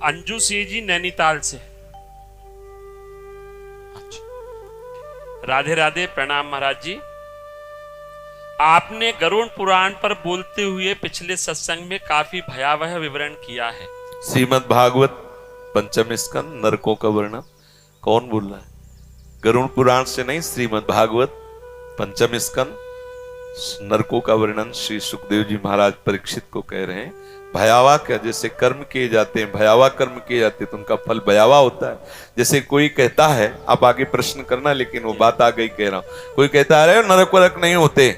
अंजू सिंह जी नैनीताल से। राधे राधे, प्रणाम महाराज जी। आपने गरुड़ पुराण पर बोलते हुए पिछले सत्संग में काफी भयावह विवरण किया है। श्रीमद् भागवत पंचम स्कंद नरकों का वर्णन कौन बोल रहा है? गरुड़ पुराण से नहीं, श्रीमद् भागवत पंचम स्कंद नरकों का वर्णन श्री सुखदेव जी महाराज परीक्षित को कह रहे हैं। भयावह क्या? जैसे कर्म किए जाते हैं, भयावह कर्म किए जाते हैं तो उनका फल भयावह होता है। जैसे कोई कहता है, आप आगे प्रश्न करना लेकिन वो बात आ गई कह रहा हूं, कोई कहता है अरे नरक वरक नहीं होते।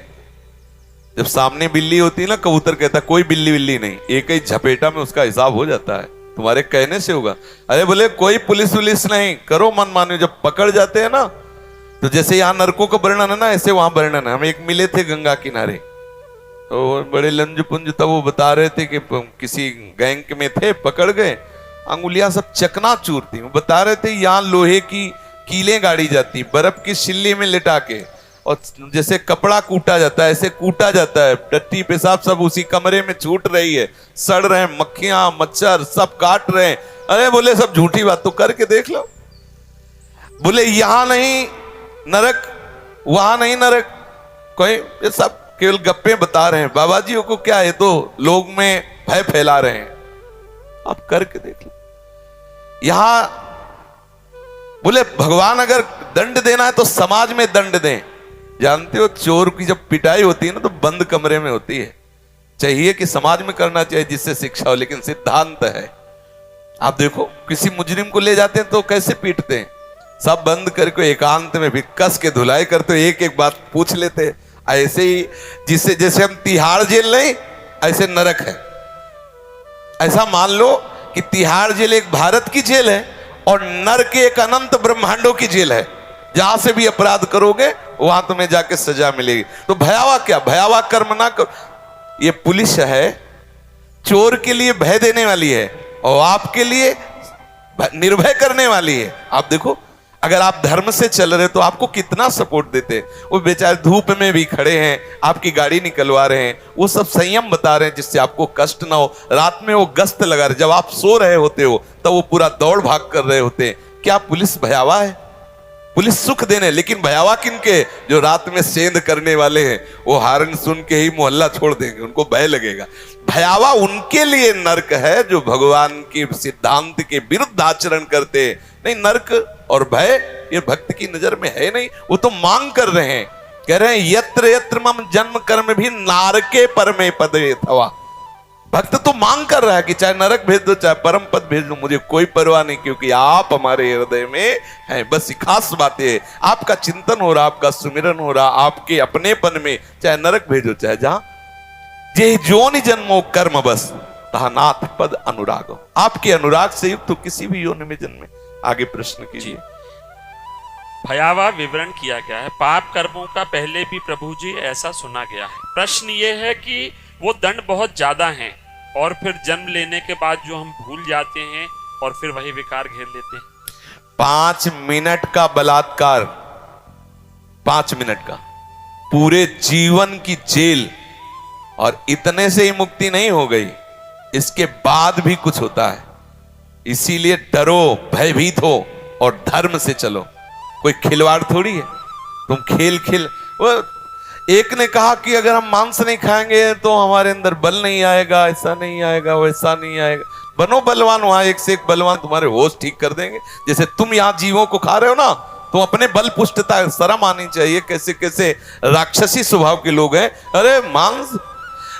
जब सामने बिल्ली होती है ना, कबूतर कहता है कोई बिल्ली बिल्ली नहीं, एक ही झपेटा में उसका हिसाब हो जाता है। तुम्हारे कहने से होगा। अरे बोले कोई पुलिस वुलिस नहीं, करो मन मानो। जब पकड़ जाते हैं ना, तो जैसे यहाँ नरकों का वर्णन है ना, ऐसे वहां वर्णन है। हम एक मिले थे गंगा किनारे, तो बड़े लंज पुंज, तब वो बता रहे थे कि किसी गैंग में थे, पकड़ गए, अंगुलियां सब चकनाचूर थी। वो बता रहे थे यहाँ लोहे की कीलें गाड़ी जाती, बर्फ की सिल्ली में लिटा के, और जैसे कपड़ा कूटा जाता है ऐसे कूटा जाता है। टट्टी पेशाब सब उसी कमरे में छूट रही है, सड़ रहे हैं, मक्खियां मच्छर सब काट रहे हैं। अरे बोले सब झूठी बात, तो करके देख लो। बोले यहां नहीं नरक, वहां नहीं नरक, कोई ये सब केवल गप्पे बता रहे हैं। बाबा जी को क्या है, तो लोग में भय फैला रहे हैं। आप करके देख लो। यहां बोले भगवान अगर दंड देना है तो समाज में दंड दें। जानते हो चोर की जब पिटाई होती है ना, तो बंद कमरे में होती है। चाहिए कि समाज में करना चाहिए जिससे शिक्षा हो, लेकिन सिद्धांत है। आप देखो किसी मुजरिम को ले जाते हैं तो कैसे पीटते हैं, सब बंद करके एकांत में भी कस के धुलाई करते, एक एक बात पूछ लेते। ऐसे ही जिससे जैसे हम तिहाड़ जेल नहीं, ऐसे नरक है। ऐसा मान लो कि तिहाड़ जेल एक भारत की जेल है और नरक एक अनंत ब्रह्मांडों की जेल है। जहां से भी अपराध करोगे वहां तुम्हें जाके सजा मिलेगी। तो भयावह क्या? भयावह कर्म ना करो। ये पुलिस है, चोर के लिए भय देने वाली है और आपके लिए निर्भय करने वाली है। आप देखो अगर आप धर्म से चल रहे तो आपको कितना सपोर्ट देते। वो बेचारे धूप में भी खड़े हैं, आपकी गाड़ी निकलवा रहे हैं, वो सब संयम बता रहे हैं जिससे आपको कष्ट ना हो। रात में वो गश्त लगा रहे, जब आप सो रहे होते हो तब वो पूरा दौड़ भाग कर रहे होते हैं। क्या पुलिस भयावह है? पुलिस सुख देने, लेकिन भयावह किनके? जो रात में सेंध करने वाले हैं, वो हारन सुन के ही मोहल्ला छोड़ देंगे, उनको भय लगेगा। भयावह उनके लिए नरक है जो भगवान के सिद्धांत के विरुद्ध आचरण करते हैं। नहीं, नरक और भय ये भक्त की नजर में है नहीं। वो तो मांग कर रहे हैं, कह रहे हैं यत्र यत्र मम जन्म कर्म भी नारके परमे पदे थवा। भक्त तो मांग कर रहा है कि चाहे नरक भेज दो चाहे परम पद भेज दो, मुझे कोई परवाह नहीं, क्योंकि आप हमारे हृदय में हैं। बस खास बात है, आपका चिंतन हो रहा, आपका सुमिरन हो रहा, आपके अपनेपन में, चाहे नरक भेजो चाहे जहां। जे जोनि जन्मो कर्म बस तहा नाथ पद अनुरागो। आपके अनुराग से युक्त तो किसी भी योनि में जन्मे। आगे प्रश्न कीजिए। भयावह विवरण किया गया है। पाप कर्मों का पहले भी प्रभु जी ऐसा सुना गया है। प्रश्न ये है कि वो दंड बहुत ज्यादा हैं और फिर जन्म लेने के बाद जो हम भूल जाते हैं और फिर वही विकार घेर लेते हैं। 5 मिनट का बलात्कार, 5 मिनट का, पूरे जीवन की जेल, और इतने से ही मुक्ति नहीं हो गई, इसके बाद भी कुछ होता है। इसीलिए डरो, भयभीत हो और धर्म से चलो। कोई खिलवाड़ थोड़ी है। तुम खेल वो एक ने कहा कि अगर हम मांस नहीं खाएंगे तो हमारे अंदर बल नहीं आएगा, ऐसा नहीं आएगा, वैसा नहीं आएगा। बनो बलवान, वहां एक से एक बलवान तुम्हारे होश ठीक कर देंगे। जैसे तुम यहाँ जीवों को खा रहे हो ना, तुम अपने बल पुष्टता, शर्म आनी चाहिए। कैसे कैसे राक्षसी स्वभाव के लोग हैं। अरे मांस,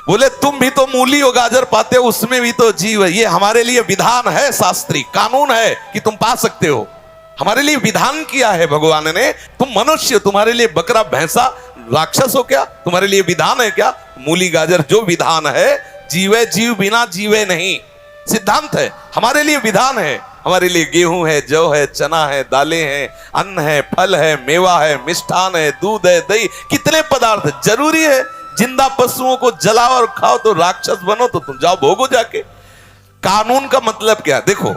बोले तुम भी तो मूली हो, गाजर पाते हो, उसमें भी तो जीव है। ये हमारे लिए विधान है, शास्त्री कानून है कि तुम पा सकते हो। हमारे लिए विधान किया है भगवान ने। तुम मनुष्य, तुम्हारे लिए बकरा भैंसा राक्षस हो क्या? तुम्हारे लिए विधान है क्या? मूली गाजर जो विधान है, जीवे जीव बिना जीवे नहीं, सिद्धांत है। हमारे लिए विधान है। हमारे लिए गेहूं है, जौ है, चना है, दालें हैं, अन्न है, फल है, मेवा है, मिष्ठान है, दूध है, दही, कितने पदार्थ जरूरी है। जिंदा पशुओं को जलाओ और खाओ तो राक्षस बनो, तो तुम जाओ भोगो जाके। कानून का मतलब क्या? देखो,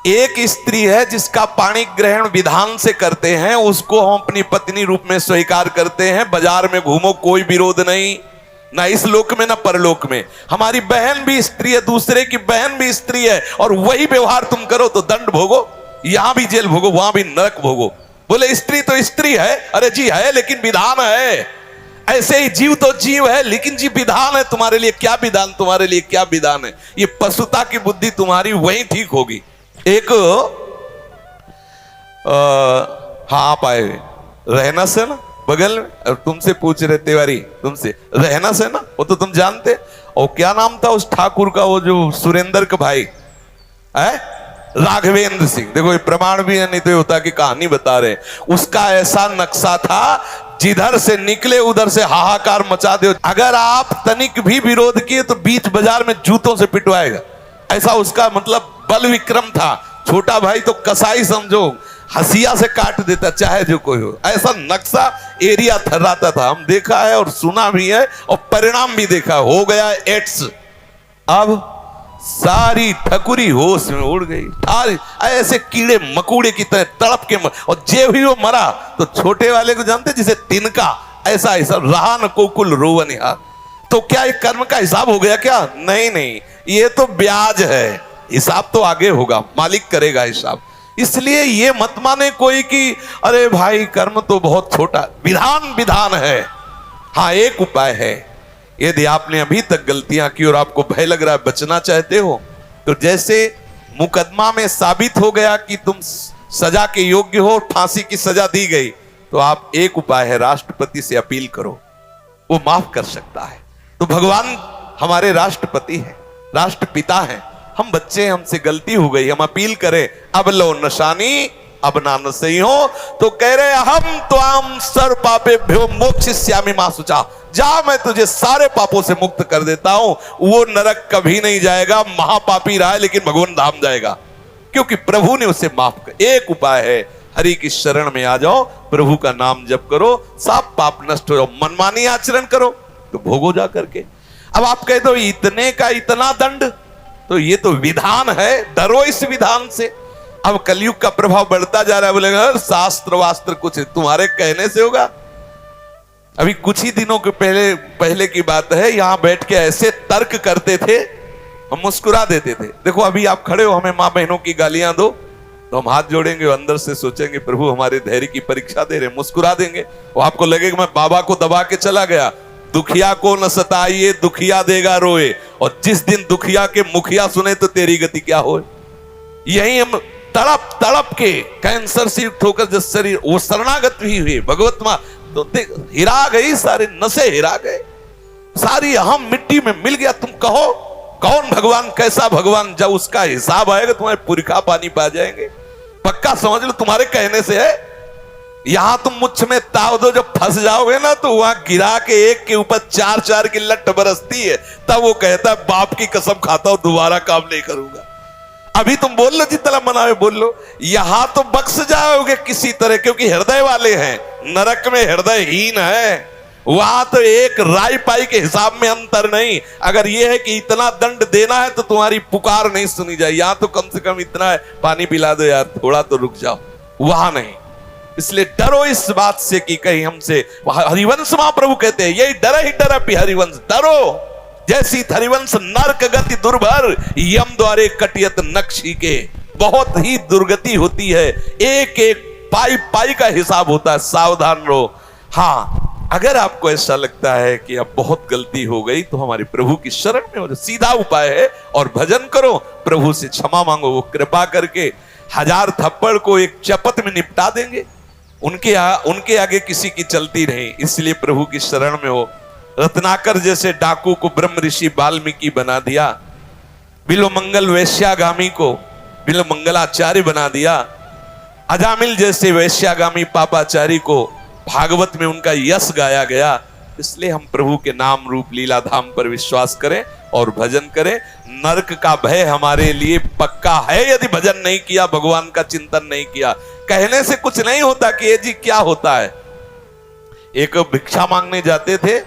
एक स्त्री है जिसका पाणी ग्रहण विधान से करते हैं, उसको हम अपनी पत्नी रूप में स्वीकार करते हैं। बाजार में घूमो, कोई विरोध नहीं। ना इस लोक में ना परलोक में। हमारी बहन भी स्त्री है, दूसरे की बहन भी स्त्री है, और वही व्यवहार तुम करो तो दंड भोगो, यहां भी जेल भोगो, वहां भी नरक भोगो। बोले स्त्री तो स्त्री है, अरे जी है, लेकिन विधान है। ऐसे ही जीव तो जीव है, लेकिन जी विधान है। तुम्हारे लिए क्या विधान, तुम्हारे लिए क्या विधान है? ये पशुता की बुद्धि तुम्हारी वहीं ठीक होगी। एक हाँ, आप आए रहना से ना बगल में, और तुमसे पूछ रहे तिवारी, तुमसे रहना से ना, वो तो तुम जानते। और क्या नाम था उस ठाकुर का, वो जो सुरेंद्र का भाई है, राघवेंद्र सिंह। देखो ये प्रमाण भी है, नहीं तो होता कि कहानी बता रहे। उसका ऐसा नक्शा था, जिधर से निकले उधर से हाहाकार मचा दे। अगर आप तनिक भी विरोध किए तो बीच बाजार में जूतों से पिटवाएगा। ऐसा उसका मतलब बल विक्रम था। छोटा भाई तो कसाई समझो, हसिया से काट देता चाहे जो कोई हो। ऐसा नक्शा एरिया थर्राता था। हम देखा है और सुना भी है, और परिणाम भी देखा। हो गया एड्स। अब सारी ठकुरी होश में उड़ गई। ऐसे कीड़े मकोड़े की तरह तड़प के और जे भी वो मरा तो छोटे वाले को जानते, जिसे तिनका, ऐसा ऐसा रहा न कोकुल रोवन यार। तो क्या ये कर्म का हिसाब हो गया क्या? नहीं नहीं, ये तो ब्याज है। हिसाब तो आगे होगा, मालिक करेगा हिसाब। इसलिए ये मत माने कोई कि अरे भाई कर्म तो बहुत छोटा, विधान विधान है। हाँ, एक उपाय है। यदि आपने अभी तक गलतियां की और आपको भय लग रहा है, बचना चाहते हो, तो जैसे मुकदमा में साबित हो गया कि तुम सजा के योग्य हो, फांसी की सजा दी गई, तो आप एक उपाय है, राष्ट्रपति से अपील करो, वो माफ कर सकता है। तो भगवान हमारे राष्ट्रपति हैं, राष्ट्रपिता हैं। हम बच्चे, हमसे गलती हो गई, हम अपील करें, अब लो नशानी अब ना सही हो, तो कह रहे हम त्वाम सर्व पापेभ्यो मोक्षयिष्यामि मा शुचा। जा, मैं तुझे सारे पापों से मुक्त कर देता हूं। वो नरक कभी नहीं जाएगा, महापापी रहा है लेकिन भगवान धाम जाएगा, क्योंकि प्रभु ने उसे माफ कर। एक उपाय है, हरि की शरण में आ जाओ, प्रभु का नाम जप करो, सब पाप नष्ट हो जाओ। मनमानी आचरण करो तो भोगो जा करके। अब आप कह दो इतने का इतना दंड, तो ये तो विधान है, डरो इस विधान से। अब कलयुग का प्रभाव बढ़ता जा रहा है। बोलेगा शास्त्र वास्त्र कुछ तुम्हारे कहने से होगा। अभी कुछ ही दिनों के पहले की बात है, यहां बैठ के ऐसे तर्क करते थे, हम मुस्कुरा देते थे। देखो अभी आप खड़े हो, हमें मां बहनों की गालियां दो तो हम हाथ जोड़ेंगे, अंदर से सोचेंगे प्रभु हमारे धैर्य की परीक्षा दे रहे, मुस्कुरा देंगे। वो आपको लगेगा मैं बाबा को दबा के चला गया। दुखिया को न सताइए, दुखिया देगा रोए, और जिस दिन दुखिया के मुखिया सुने तो तेरी गति क्या हो। यही हम तड़प तड़प के कैंसर से युक्त होकर जब शरीर वो शरणागत भी हुए भगवत मां, तो हिरा गई, सारे नशे हिरा गए, सारी अहम मिट्टी में मिल गया। तुम कहो कौन भगवान, कैसा भगवान? जब उसका हिसाब आएगा तुम्हारे पुरखा पानी पा जाएंगे, पक्का समझ लो। तुम्हारे कहने से है, यहां तुम मुझ में ताव दो, जब फंस जाओगे ना तो वहां गिरा के एक के ऊपर चार चार की लट बरसती है, तब वो कहता है बाप की कसम खाता हूं दोबारा काम नहीं करूंगा। अभी तुम बोल लो जितना मनावे बोल लो, यहां तो बख्श जाओगे किसी तरह, क्योंकि हृदय वाले हैं। नरक में हृदयहीन है, वहां तो एक राई पाई के हिसाब में अंतर नहीं। अगर यह है कि इतना दंड देना है तो तुम्हारी पुकार नहीं सुनी जाए, यहां तो कम से कम इतना है, पानी पिला दो यार, थोड़ा तो रुक जाओ, वहां नहीं। इसलिए डरो इस बात से कि कहीं हमसे, हरिवंश महाप्रभु कहते हैं यही डर ही डर अपि हरिवंश, डरो जैसी हरिवंश नरक गति दुर्भर, यम द्वारे कटियत नक्शी के। बहुत ही दुर्गति होती है, एक एक पाई पाई का हिसाब होता है, सावधान रहो। हाँ, अगर आपको ऐसा लगता है कि अब बहुत गलती हो गई तो हमारे प्रभु की शरण में हो, सीधा उपाय है, और भजन करो, प्रभु से क्षमा मांगो, वो कृपा करके 1000 थप्पड़ को एक चपत में निपटा देंगे। उनके आगे किसी की चलती नहीं, इसलिए प्रभु की शरण में हो। रत्नाकर जैसे डाकू को ब्रह्म ऋषि वाल्मीकि बना दिया, बिल्वमंगल वैश्यागामी को बिल्वमंगलाचार्य बना दिया, अजामिल जैसे वैश्यागामी पापाचारी को भागवत में उनका यश गाया गया। इसलिए हम प्रभु के नाम रूप लीला धाम पर विश्वास करें और भजन करें। नरक का भय हमारे लिए पक्का है यदि भजन नहीं किया, भगवान का चिंतन नहीं किया। कहने से कुछ नहीं होता कि ये जी क्या होता है। एक भिक्षा मांगने जाते थे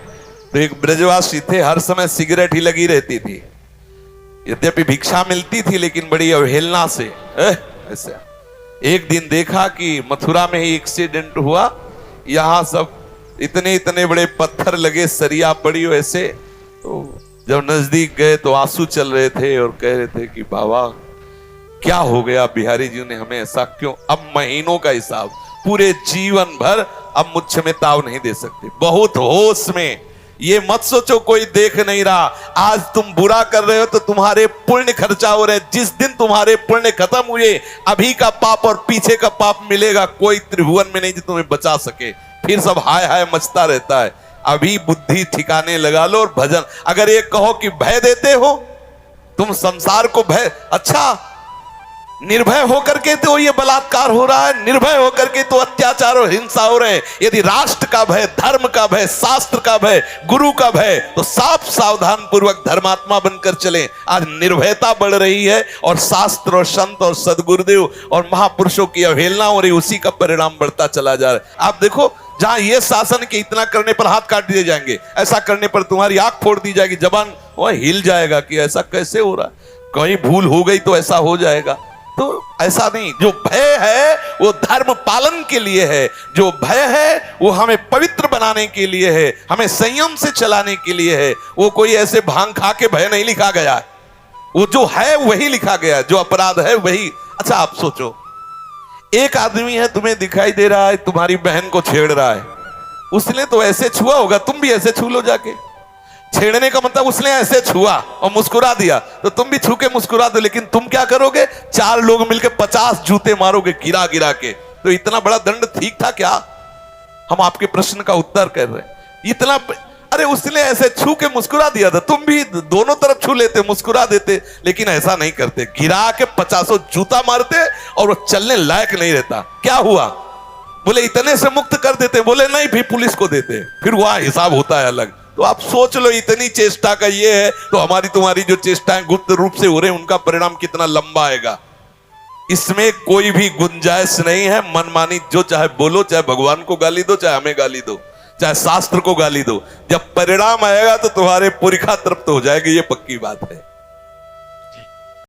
तो एक ब्रजवासी थे, हर समय सिगरेट ही लगी रहती थी। यद्यपि भिक्षा मिलती थी लेकिन बड़ी अवहेलना से। ऐसे एक दिन देखा कि मथुरा में ही एक्सीडेंट हुआ, यहां सब इतने इतने बड़े पत्थर लगे, सरिया पड़ी हो ऐसे। तो जब नजदीक गए तो आंसू चल रहे थे और कह रहे थे कि बाबा क्या हो गया, बिहारी जी ने हमें ऐसा क्यों? अब महीनों का हिसाब, पूरे जीवन भर अब मुझ में ताव नहीं दे सकते, बहुत होश में। ये मत सोचो कोई देख नहीं रहा। आज तुम बुरा कर रहे हो तो तुम्हारे पुण्य खर्चा हो रहे। जिस दिन तुम्हारे पुण्य खत्म हुए, अभी का पाप और पीछे का पाप मिलेगा, कोई त्रिभुवन में नहीं जो तुम्हें बचा सके। फिर सब हाय हाय मचता रहता है। अभी बुद्धि ठिकाने लगा लो और भजन। अगर ये कहो कि भय देते हो तुम संसार को, भय, अच्छा निर्भय होकर के तो ये बलात्कार हो रहा है, निर्भय होकर के तो अत्याचार और हिंसा हो रहे हैं। यदि राष्ट्र का भय, धर्म का भय, शास्त्र का भय, गुरु का भय, तो साफ सावधान पूर्वक धर्मात्मा बनकर चलें। आज निर्भयता बढ़ रही है और शास्त्र और संत और सदगुरुदेव और महापुरुषों की अवहेलना हो रही, उसी का परिणाम बढ़ता चला जा रहा है। आप देखो, जहां ये शासन के इतना करने पर हाथ काट दिए जाएंगे, ऐसा करने पर तुम्हारी आंख फोड़ दी जाएगी, जबान वह हिल जाएगा कि ऐसा कैसे हो रहा है, कहीं भूल हो गई तो ऐसा हो जाएगा। तो ऐसा नहीं। जो भय है वो धर्म पालन के लिए है, जो भय है वो हमें पवित्र बनाने के लिए है, हमें संयम से चलाने के लिए है। वो कोई ऐसे भांग खा के भय नहीं लिखा गया है, वो जो है वही लिखा गया है, जो अपराध है वही। अच्छा आप सोचो, एक आदमी है, तुम्हें दिखाई दे रहा है तुम्हारी बहन को छेड़ रहा है, उसने तो ऐसे छुआ होगा, तुम भी ऐसे छू लो जाके। छेड़ने का मतलब उसने ऐसे छुआ और मुस्कुरा दिया, तो तुम भी छू के मुस्कुरा दो। लेकिन तुम क्या करोगे? 4 लोग मिलकर 50 जूते मारोगे गिरा गिरा के। तो इतना बड़ा दंड ठीक था क्या? हम आपके प्रश्न का उत्तर कर रहे हैं। इतना, अरे उसने ऐसे छू के मुस्कुरा दिया था, तुम भी दोनों तरफ छू लेते, मुस्कुरा देते। लेकिन ऐसा नहीं करते, गिरा के 50 जूता मारते और वो चलने लायक नहीं रहता। क्या हुआ? बोले इतने से मुक्त कर देते। बोले नहीं, फिर पुलिस को देते, फिर वहां हिसाब होता है अलग। तो आप सोच लो, इतनी चेष्टा का ये है, तो हमारी तुम्हारी जो चेष्टाएं गुप्त रूप से हो रहे हैं, उनका परिणाम कितना लंबा आएगा। इसमें कोई भी गुंजाइश नहीं है मनमानी। जो चाहे बोलो, चाहे भगवान को गाली दो, चाहे हमें गाली दो, चाहे शास्त्र को गाली दो, जब परिणाम आएगा तो तुम्हारे पुरखा तृप्त हो जाएगी, ये पक्की बात है।